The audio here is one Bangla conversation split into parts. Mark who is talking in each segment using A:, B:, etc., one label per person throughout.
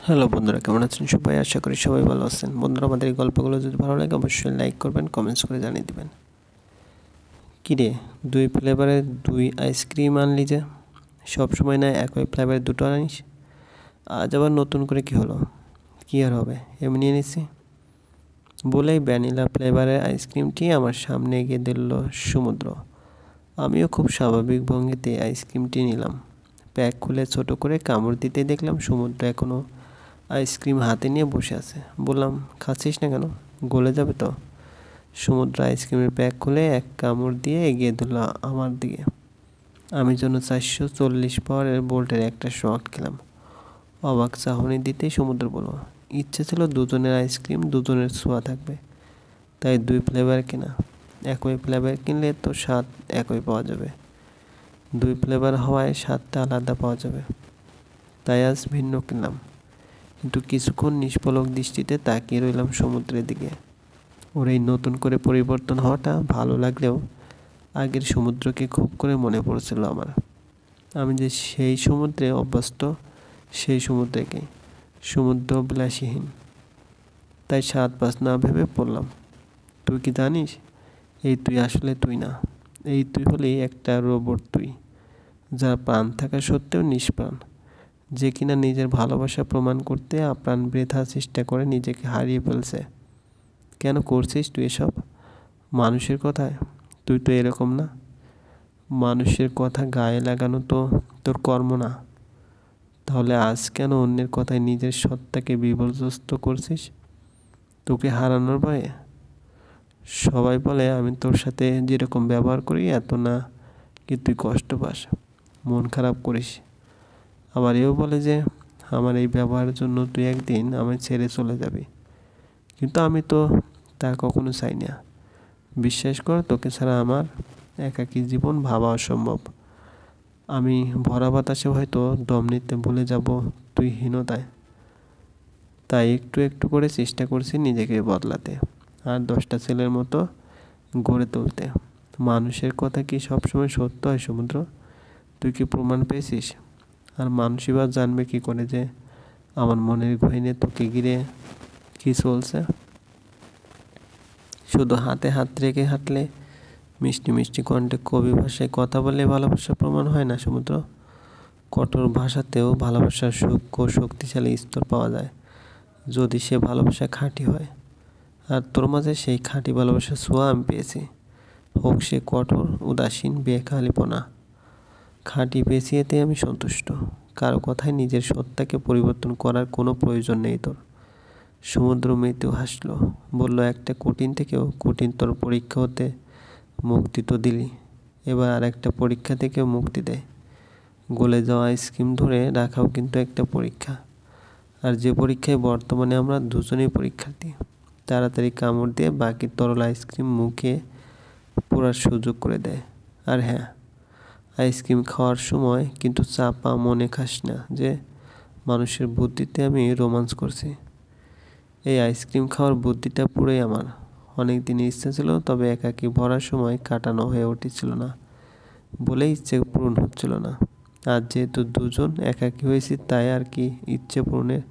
A: হ্যালো বন্ধুরা, কেমন আছেন সবাই? আশা করি সবাই ভালো আছেন। বন্ধুরা, আমাদের এই গল্পগুলো যদি ভালো লাগে অবশ্যই লাইক করবেন, কমেন্টস করে জানিয়ে দিবেন। কিরে, 2 ফ্লেভারের 2 আইসক্রিম আনলি যে? সবসময় না একই ফ্লেভারের দুটো আনিস? আজ আবার নতুন করে কি হলো? কি আর হবে, এমনি এনেছি বলেই ভ্যানিলা ফ্লেভারের আইসক্রিমটি আমার সামনে এগিয়ে দিল সমুদ্র। আমিও খুব স্বাভাবিক ভঙ্গিতে আইসক্রিমটি নিলাম। প্যাক খুলে ছোট করে কামড় দিতে দেখলাম সমুদ্র এখনও আইসক্রিম হাতে নিয়ে বসে আছে। বললাম, খাচ্ছিস না কেন? গলে যাবে তো। সমুদ্র আইসক্রিমের প্যাক খুলে এক কামড় দিয়ে এগিয়ে দিল আমার দিকে। আমি যেন 440 পাওয়ারের বোল্টের একটা শট খেলাম। অবাক চাহনি দিতেই সমুদ্র বলল, ইচ্ছে ছিল দুজনের আইসক্রিম দুজনের ছোঁয়া থাকবে, তাই 2 ফ্লেভার কেনা। একই ফ্লেভার কিনলে তো স্বাদ একই পাওয়া যাবে, 2 ফ্লেভার হওয়ায় স্বাদটা আলাদা পাওয়া যাবে, তাই আজ ভিন্ন কিনলাম। কিন্তু কিছুক্ষণ নিষ্পলক দৃষ্টিতে তাকিয়ে রইলাম সমুদ্রের দিকে। ওর এই নতুন করে পরিবর্তন হওয়াটা ভালো লাগলেও আগের সমুদ্রকে খুব করে মনে পড়ছিল আমার। আমি যে সেই সমুদ্রে অভ্যস্ত, সেই সমুদ্রকে সমুদ্র বিলাসীহীন। তাই সাত পাঁচ না ভেবে পড়লাম, তুই কি জানিস, এই তুই আসলে তুই না। এই তুই হলেই একটা রোবট তুই, যার প্রাণ থাকা সত্ত্বেও নিষ্প্রাণ, যে কিনা নিজের ভালোবাসা প্রমাণ করতে আপ্রাণ বৃথা চেষ্টা করে নিজেকে হারিয়ে ফেলছে। কেন করছিস তুই এসব? মানুষের কথায়? তুই তো এরকম না। মানুষের কথা গায়ে লাগানো তো তোর কর্ম না। তাহলে আজ কেন অন্যের কথায় নিজের সত্তাকে বিপর্যস্ত করছিস? তোকে হারানোর ভয়ে? সবাই বলে আমি তোর সাথে যেরকম ব্যবহার করি এত না কি তুই কষ্ট পাস, মন খারাপ করিস। আবার এও বলে যে আমার এই ব্যবহারের জন্য তুই একদিন আমায় ছেড়ে চলে যাবি। কিন্তু আমি তো তা কখনো চাই না। বিশ্বাস কর, তোকে ছাড়া আমার একাকী জীবন ভাবা অসম্ভব। আমি ভরা বাতাসে হয়তো দম নিতে ভুলে যাব তুই হীনতায়। তাই একটু একটু করে চেষ্টা করছি নিজেকে বদলাতে, আর 10টা ছেলের মতো গড়ে তুলতে। মানুষের কথা কি সবসময় সত্য হয় সমুদ্র? তুই কি প্রমাণ পেয়েছিস? আর মানুষই বা জানবে কি করে যে আমার মনের গহীনে তোকে ঘিরে কি চলছে? শুধু হাতে হাত রেখে হাঁটলে, মিষ্টি মিষ্টি কণ্ঠে কবি ভাষায় কথা বলে ভালোবাসা প্রমাণ হয় না সমুদ্র। কঠোর ভাষাতেও ভালোবাসার সূক্ষ্ম শক্তিশালী স্তর পাওয়া যায়, যদি সে ভালোবাসা খাঁটি হয়। আর তোর মাঝে সেই খাঁটি ভালোবাসার ছোঁয়া আমি পেয়েছি। হোক সে কঠোর, উদাসীন, বেখালিপনা, খাঁটি পেয়েছি, এতে আমি সন্তুষ্ট। কারো কথায় নিজের সত্তাকে পরিবর্তন করার কোনো প্রয়োজন নেই তোর। সমুদ্র মৃত্যু হাসল, বলল, একটা কঠিন থেকেও কঠিনতর পরীক্ষা হতে মুক্তি তো দিলি, এবার আর একটা পরীক্ষা থেকে মুক্তি দেয়। গলে যাওয়া আইসক্রিম ধরে রাখাও কিন্তু একটা পরীক্ষা। আর যে পরীক্ষায় বর্তমানে আমরা দুজনেই পরীক্ষার্থী। তাড়াতাড়ি কামড় দিয়ে বাকি তরল আইসক্রিম মুখে পড়ার সুযোগ করে দেয়। আর হ্যাঁ, আইসক্রিম খাওয়ার সময় কিন্তু চাপা মনে খাস না যে মানুষের বুদ্ধিতে আমি রোমান্স করছি। এই আইসক্রিম খাওয়ার বুদ্ধিটা পুরোই আমার। অনেক দিনের ইচ্ছা ছিল, তবে একাকী ভরার সময় কাটানো হয়ে উঠছিল না বলে ইচ্ছে পূরণ হচ্ছিল না। আজ যেহেতু দুজন একাকী হয়েছি, তাই আর কি ইচ্ছে পূরণের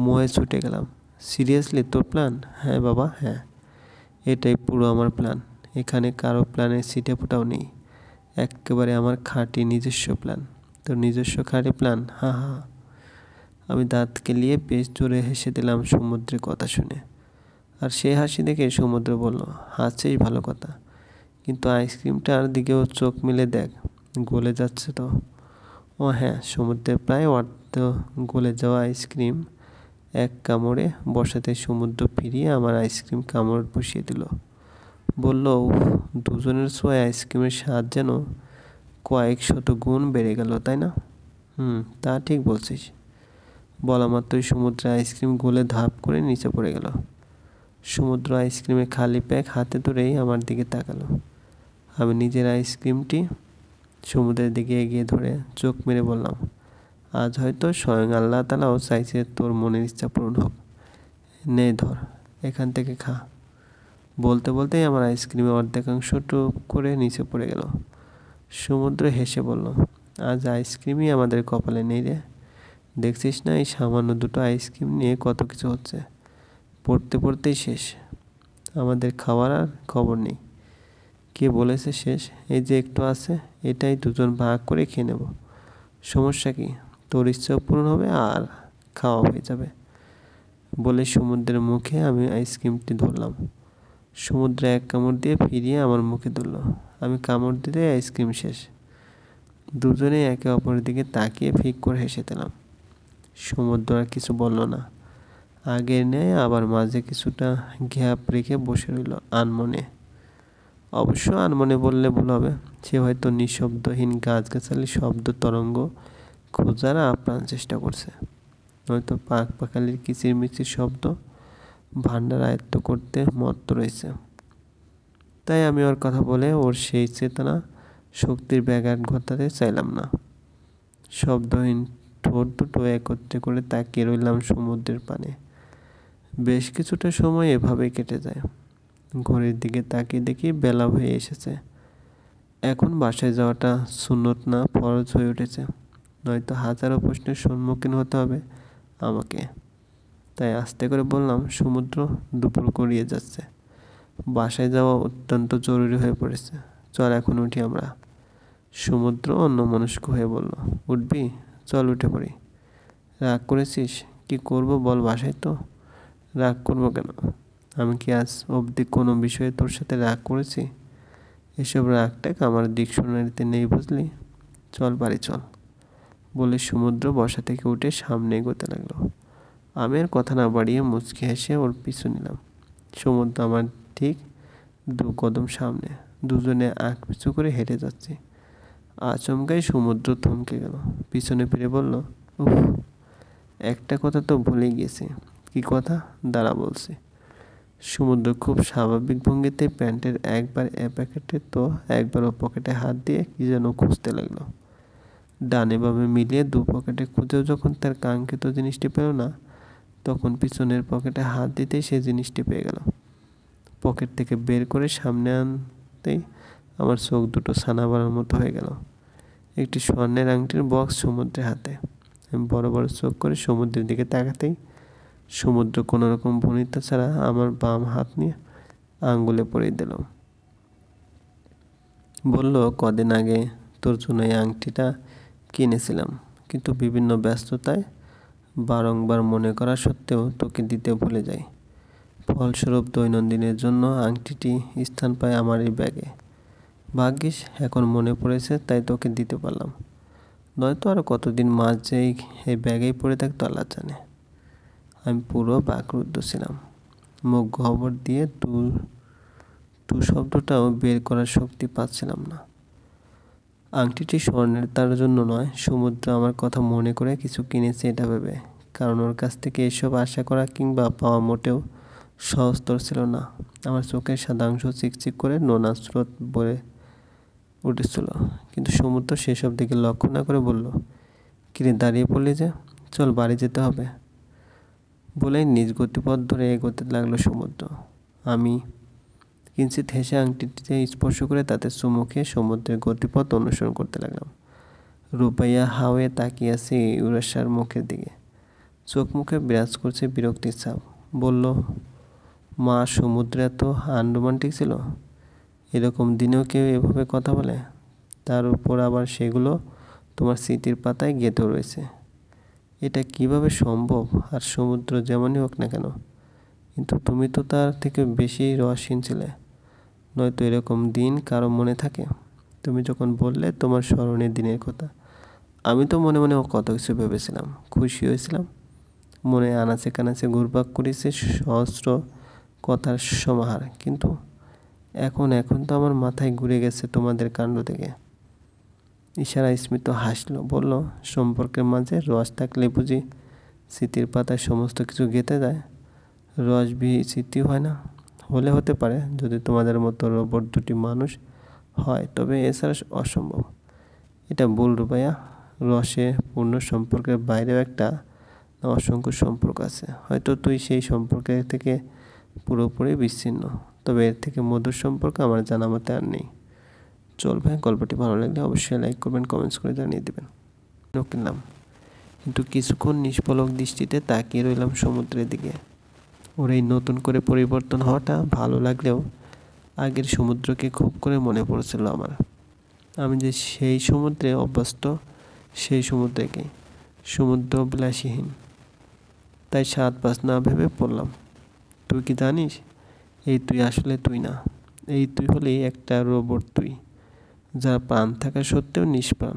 A: মোহে ছুটে গেলাম। সিরিয়াসলি তোর প্ল্যান? হ্যাঁ বাবা, হ্যাঁ, এটাই পুরো আমার প্ল্যান। এখানে কারো প্ল্যানের ছিটে ফোটাও নেই, একেবারে আমার খাঁটি নিজস্ব প্ল্যান। তোর নিজস্ব খাঁটি প্ল্যান? হা হা। আমি দাঁত কেলিয়ে বেশ জোরে হেসে দিলাম সমুদ্রের কথা শুনে। আর সে হাসি দেখে সমুদ্র বলল, হাসছিস ভালো কথা, কিন্তু আইসক্রিমটার দিকেও চোখ মেলে দেখ, গলে যাচ্ছে তো। ও হ্যাঁ, সমুদ্রের প্রায় অর্ধ গলে যাওয়া আইসক্রিম এক কামড়ে বসাতে সমুদ্র ফিরিয়ে আমার আইসক্রিম কামড় বসিয়ে দিল। বলল, উফ, দুজনের ছোঁয়ায় আইসক্রিমের স্বাদ যেন কয়েক শত গুণ বেড়ে গেল, তাই না? তা ঠিক বলছিস। বলা মাত্রই সমুদ্রে আইসক্রিম গলে ধাপ করে নিচে পড়ে গেল। সমুদ্র আইসক্রিমের খালি প্যাক হাতে ধরেই আমার দিকে তাকালো। আমি নিজের আইসক্রিমটি সমুদ্রের দিকে এগিয়ে ধরে চোখ মেরে বললাম, আজ হয়তো স্বয়ং আল্লাহ তাআলাও চাইছে তোর মনের ইচ্ছা পূরণ হোক। নে ধর, এখান থেকে খা। বলতে বলতেই আমার আইসক্রিমের অর্ধেকাংশ টুপ করে নিচে পড়ে গেল। সমুদ্র হেসে বলল, আজ আইসক্রিমই আমাদের কপালে নেই রে। দেখছিস না এই সামান্য দুটো আইসক্রিম নিয়ে কত কিছু হচ্ছে, পড়তে পড়তেই শেষ, আমাদের খাওয়ার আর খবর নেই। কে বলেছে শেষ? এই যে একটু আছে, এটাই দুজন ভাগ করে খেয়ে নেব, সমস্যা কি? তোর ইচ্ছাও পূরণ হবে আর খাওয়া হয়ে যাবে। বলে সমুদ্রের মুখে আমি আইসক্রিমটি ধরলাম। সমুদ্র এক কামড় দিয়ে ফিরিয়ে আমার মুখে ধরল। আমি কামড় দিতে আইসক্রিম শেষ। দুজনেই একে অপরের দিকে তাকিয়ে ফিক করে হেসে দিলাম। সমুদ্র আর কিছু বলল না, আগের ন্যায় আবার মাঝে কিছুটা গ্যাপ রেখে বসে রইল আনমনে। অবশ্য আনমনে বললে ভুল হবে, সে হয়তো নিঃশব্দহীন গাছগাছালি শব্দ তরঙ্গ খোঁজার আপ্রাণ চেষ্টা করছে, নয়তো পাখ পাখালির কিচিরমিচির শব্দ ভাণ্ডার আয়ত্ত করতে মত্ত রয়েছে। তাই আমি ওর কথা বলে ওর সেই চেতনা শক্তির ব্যাঘাত ঘটাতে চাইলাম না। শব্দহীন ঠোঁট দুটো একত্রে করে তাকিয়ে রইলাম সমুদ্রের পানে। বেশ কিছুটা সময় এভাবেই কেটে যায়। ঘড়ির দিকে তাকিয়ে দেখি বেলা হয়ে এসেছে। এখন বাসায় যাওয়াটা সুন্নত না ফরজ হয়ে উঠেছে, নয়তো হাজারো প্রশ্নের সম্মুখীন হতে হবে আমাকে। তাই আস্তে করে বললাম, সমুদ্র, দুপুর গড়িয়ে যাচ্ছে, বাসায় যাওয়া অত্যন্ত জরুরি হয়ে পড়েছে, চল এখন উঠি আমরা। সমুদ্র অন্যমনস্ক হয়ে বলল, উঠবি? চল উঠে পড়ি। রাগ করেছিস? কি করব বল, বাসায় তো। রাগ করবো কেন? আমি কি আজ অবধি কোনো বিষয়ে তোর সাথে রাগ করেছি? এসব রাগটাক আমার ডিকশনারিতে নেই, বুঝলি? চল বাড়ি চল। বলে সমুদ্র বসা থেকে উঠে সামনে এগোতে লাগলো। আমি আর কথা না বাড়িয়ে মুচকি হেসে ওর পিছু নিলাম। সমুদ্র আমার ঠিক 2 কদম সামনে, দুজনে আঁক পিছু করে হেঁটে যাচ্ছি। আচমকাই সমুদ্র থমকে গেল, পিছনে ফিরে বলল, উফ, একটা কথা তো ভুলে গিয়েছি। কি কথা? দাঁড়া বলছি। সমুদ্র খুব স্বাভাবিক ভঙ্গিতে প্যান্টের একবার এ প্যাকেটে তো একবার ও পকেটে হাত দিয়ে কি যেন খুঁজতে লাগলো। ডানে বামে মিলিয়ে 2 পকেটে খুঁজেও যখন তার কাঙ্ক্ষিত জিনিসটি পেল না, তখন পিছনের পকেটে হাত দিতেই সে জিনিসটি পেয়ে গেল। পকেট থেকে বের করে সামনে আনতেই আমার চোখ দুটো ছানা বড়ার মতো হয়ে গেল। একটি স্বর্ণের আংটির বক্স সমুদ্রের হাতে। আমি বড় বড় চোখ করে সমুদ্রের দিকে তাকাতেই সমুদ্র কোনো রকম ভনিতা ছাড়া আমার বাম হাত নিয়ে আঙ্গুলে পরিয়ে দিল। বলল, কদিন আগে তোর জন্য এই আংটিটা কিনেছিলাম, কিন্তু বিভিন্ন ব্যস্ততায় বারংবার মনে করা সত্ত্বেও তোকে দিতে ভুলে যাই। ফলস্বরূপ দৈনন্দিনের জন্য আংটিটি স্থান পায় আমার এই ব্যাগে। ভাগ্যিস এখন মনে পড়েছে, তাই তোকে দিতে পারলাম, নয়তো আর কতদিন মাস যে এই ব্যাগেই পড়ে থাকতো আল্লাহ জানে। আমি পুরো বাকরুদ্ধ ছিলাম। মুখ খবর দিয়ে টু শব্দটাও বের করার শক্তি পাচ্ছিলাম না। আংটিটি স্বর্ণের তার জন্য নয়, সমুদ্র আমার কথা মনে করে কিছু কিনেছে এটা ভেবে, কারণ ওর কাছ থেকে এসব আশা করা কিংবা পাওয়া মোটেও সহজতর ছিল না। আমার চোখের সাদাংশ চিকচিক করে নোনা স্রোত বয়ে উঠেছিল, কিন্তু সমুদ্র সেসব দিকে লক্ষ্য না করে বলল, কিরে দাঁড়িয়ে পড়লি যে, চল বাড়ি যেতে হবে। বলেই নিজ গতিপথ ধরে এগোতে লাগলো সমুদ্র। আমি কিঞ্চিত হেসে আংটিটিতে স্পর্শ করে তাতে চুমু খেয়ে সমুদ্রের গতিপথ অনুসরণ করতে লাগলাম। রূপাইয়া হাওয়ে তাকিয়ে আছে ইউরেশার মুখের দিকে, চোখ মুখে বিরাজ করছে বিরক্তির ছাপ। বলল, মা, সমুদ্র এত আনরোমান্টিক ছিল? এরকম দিনেও কেউ এভাবে কথা বলে? তার উপর আবার সেগুলো তোমার স্মৃতির পাতায় গেঁথে রয়েছে। এটা কিভাবে সম্ভব? আর সমুদ্র যেমনই হোক না কেন, কিন্তু তুমি তো তার থেকে বেশি রসহীন ছিলে, নয়তো এরকম দিন কারো মনে থাকে? তুমি যখন বললে তোমার স্মরণের দিনের কথা, আমি তো মনে মনে কত কিছু ভেবেছিলাম, খুশি হয়েছিলাম, মনে আনাচে কানাচে ঘুরপাক করেছে সহস্র কথার সমাহার। কিন্তু এখন তো আমার মাথায় ঘুরে গেছে তোমাদের কাণ্ড থেকে। ইশারা স্মিত হাসলো, বলল, সম্পর্কের মাঝে রস থাকলে বুঝি স্মৃতির পাতায় সমস্ত কিছু গেঁথে যায়? রস স্মৃতি হয় না? হলে হতে পারে, যদি তোমাদের মতো রোবট দুটি মানুষ হয়, তবে এছাড়া অসম্ভব। এটা ভুল রূপাইয়া। রসে পূর্ণ সম্পর্কের বাইরেও একটা অসংখ্য সম্পর্ক আছে। হয়তো তুই সেই সম্পর্কের থেকে পুরোপুরি বিচ্ছিন্ন, তবে এর থেকে মধুর সম্পর্ক আমার জানা মতে আর নেই। চল ভাই, গল্পটি ভালো লাগলে অবশ্যই লাইক করবেন, কমেন্টস করে জানিয়ে দেবেন। কিনলাম কিন্তু কিছুক্ষণ নিষ্পলক দৃষ্টিতে তাকিয়ে রইলাম সমুদ্রের দিকে। ওর এই নতুন করে পরিবর্তন হওয়াটা ভালো লাগলেও আগের সমুদ্রকে খুব করে মনে পড়েছিল আমার। আমি যে সেই সমুদ্রে অভ্যস্ত, সেই সমুদ্রকে, সমুদ্র বিলাসীহীন। তাই সাত পাঁচ না ভেবে পড়লাম, তুই কি জানিস এই তুই আসলে তুই না, এই তুই হলেই একটা রোবট তুই, যার প্রাণ থাকা সত্ত্বেও নিষ্প্রাণ,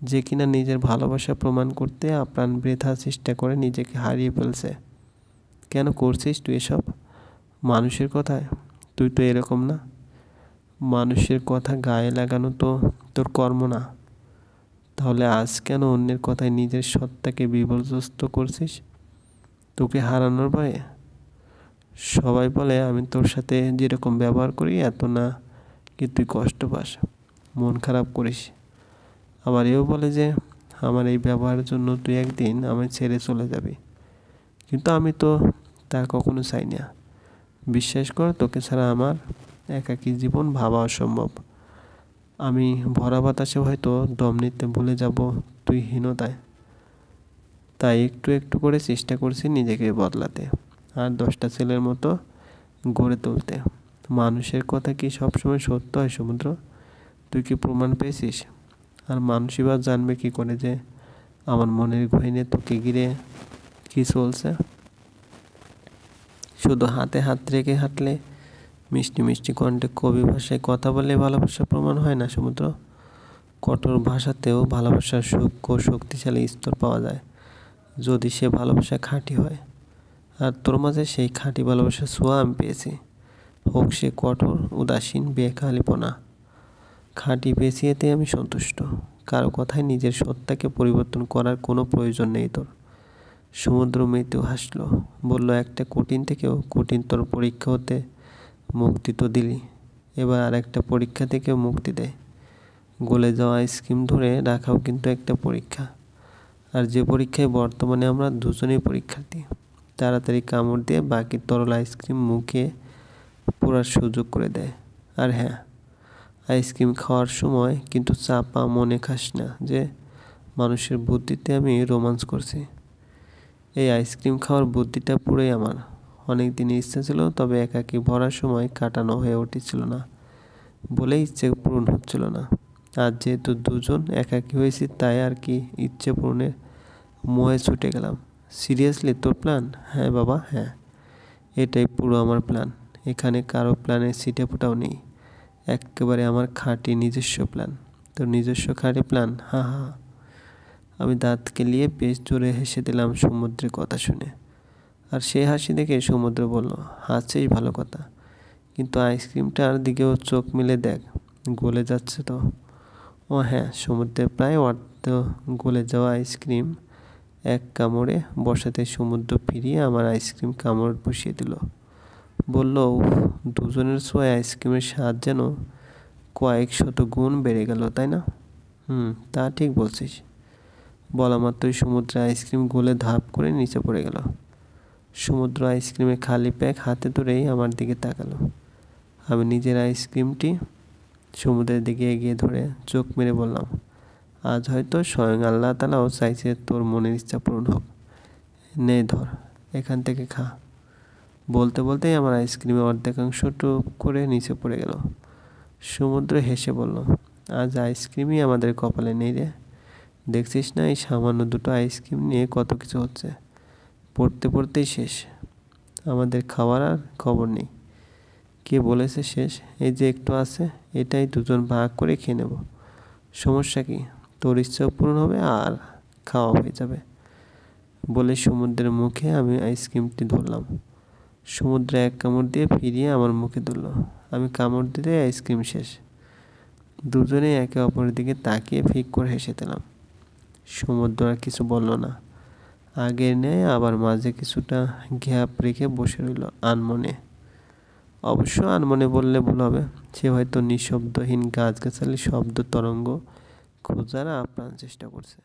A: যে কিনা নিজের ভালোবাসা প্রমাণ করতে আপ্রাণ বৃথা চেষ্টা করে নিজেকে হারিয়ে ফেলছে। কেন করছিস তুই এসব? মানুষের কথায়? তুই তো এরকম না। মানুষের কথা গায়ে লাগানো তো তোর কর্ম না। তাহলে আজ কেন অন্যের কথায় নিজের সত্তাকে বিপর্যস্ত করছিস? তোকে হারানোর ভয়ে? সবাই বলে আমি তোর সাথে যেরকম ব্যবহার করি এত না কি তুই কষ্ট পাস, মন খারাপ করিস। আবার এও বলে যে আমার এই ব্যবহারের জন্য তুই একদিন আমায় ছেড়ে চলে যাবি। কিন্তু আমি তো তা কখনো চাই না। বিশ্বাস কর, তোকে ছাড়া আমার একাকী জীবন ভাবা অসম্ভব। আমি ভরা বাতাসে হয়তো দম নিতে ভুলে যাব তুই হীনতায়। তাই একটু একটু করে চেষ্টা করছি নিজেকে বদলাতে, আর 10টা ছেলের মতো গড়ে তুলতে। মানুষের কথা কি সবসময় সত্য হয় সমুদ্র? তুই কি প্রমাণ পেয়েছিস? আর মানুষই বা জানবে কি করে যে আমার মনের গহীনে তোকে ঘিরে কি চলছে? শুধু হাতে হাত রেখে হাঁটলে, মিষ্টি মিষ্টি কণ্ঠে কবি ভাষায় কথা বললে ভালোবাসার প্রমাণ হয় না সমুদ্র। কঠোর ভাষাতেও ভালোবাসার সূক্ষ্ম শক্তিশালী স্তর পাওয়া যায়, যদি সে ভালোবাসা খাঁটি হয়। আর তোর মাঝে সেই খাঁটি ভালোবাসার ছোঁয়া আমি পেয়েছি। হোক সে কঠোর, উদাসীন, বেখালিপনা, খাঁটি পেয়েছি, এতে আমি সন্তুষ্ট। কারো কথায় নিজের সত্তাকে পরিবর্তন করার কোনো প্রয়োজন নেই তোর। সমুদ্র মৃত্যু হাসলো, বলল, একটা কঠিন থেকেও কঠিনতর পরীক্ষা হতে মুক্তি তো দিলি, এবার আর একটা পরীক্ষা থেকেও মুক্তি দেয়। গলে যাওয়া আইসক্রিম ধরে রাখাও কিন্তু একটা পরীক্ষা। আর যে পরীক্ষায় বর্তমানে আমরা দুজনেই পরীক্ষার্থী। তাড়াতাড়ি কামড় দিয়ে বাকি তরল আইসক্রিম মুখে পোড়ার সুযোগ করে দেয়। আর হ্যাঁ, আইসক্রিম খাওয়ার সময় কিন্তু চাপা মনে খাস না যে মানুষের বুদ্ধিতে আমি রোমান্স করছি। এই আইসক্রিম খাওয়ার বুদ্ধিটা পুরোই আমার। অনেক দিনের ইচ্ছা ছিল, তবে একাকী ভরার সময় কাটানো হয়ে উঠেছিল না বলে ইচ্ছে পূরণ হচ্ছিল না। আজ যেহেতু দুজন একাকী হয়েছি, তাই আর কি ইচ্ছে পূরণের মোহে ছুটে গেলাম। সিরিয়াসলি তোর প্ল্যান? হ্যাঁ বাবা, হ্যাঁ, এটাই পুরো আমার প্ল্যান। এখানে কারো প্ল্যানের ছিটে ফোটাও নেই, একেবারে আমার খাঁটি নিজস্ব প্ল্যান। তোর নিজস্ব খাঁটি প্ল্যান? হা হা। আমি দাঁত কেলিয়ে বেশ জোরে হেসে দিলাম সমুদ্রের কথা শুনে। আর সেই হাসি দেখে সমুদ্র বলল, হাসছিস ভালো কথা, কিন্তু আইসক্রিমটার দিকেও চোখ মেলে দেখ, গলে যাচ্ছে তো। ও হ্যাঁ, সমুদ্রের প্রায় অর্ধ গলে যাওয়া আইসক্রিম এক কামড়ে বসাতে সমুদ্র ফিরিয়ে আমার আইসক্রিম কামড় বসিয়ে দিল। বলল, উফ, দুজনের ছোঁয়ায় আইসক্রিমের স্বাদ যেন কয়েক শত গুণ বেড়ে গেল, তাই না? তা ঠিক বলছিস। বলা মাত্রই সমুদ্রে আইসক্রিম গলে ধাপ করে নিচে পড়ে গেল। সমুদ্র আইসক্রিমের খালি প্যাক হাতে ধরেই আমার দিকে তাকালো। আমি নিজের আইসক্রিমটি সমুদ্রের দিকে এগিয়ে ধরে চোখ মেরে বললাম, আজ হয়তো স্বয়ং আল্লাহ তাআলাও চাইছে তোর মনের ইচ্ছা পূরণ হোক। নে ধর, এখান থেকে খা। বলতে বলতেই আমার আইসক্রিমের অর্ধেকাংশ টুপ করে নিচে পড়ে গেল। সমুদ্র হেসে বলল, আজ আইসক্রিমই আমাদের কপালে নেই রে। দেখছিস না, এই সামান্য দুটো আইসক্রিম নিয়ে কত কিছু হচ্ছে। পড়তে পড়তেই শেষ, আমাদের খাওয়ার আর খবর নেই। কে বলেছে শেষ? এই যে একটু আছে, এটাই দুজন ভাগ করে খেয়ে নেব। সমস্যা কি? তোর ইচ্ছাও পূরণ হবে আর খাওয়া হয়ে যাবে। বলে সমুদ্রের মুখে আমি আইসক্রিমটি ধরলাম। সমুদ্রে এক কামড় দিয়ে ফিরিয়ে আমার মুখে ধরল। আমি কামড় দিতে আইসক্রিম শেষ। দুজনেই একে অপরের দিকে তাকিয়ে ফিক করে হেসে দিলাম। সমুদ্র আর কিছু বলল না। আগের ন্যায় আবার মাঝে কিছুটা গ্যাপ রেখে বসে রইল আনমনে। অবশ্য আনমনে বললে ভুল হবে, সে হয়তো নিঃশব্দহীন গাছগাছালি শব্দ তরঙ্গ খোঁজার আপ্রাণ চেষ্টা করছে।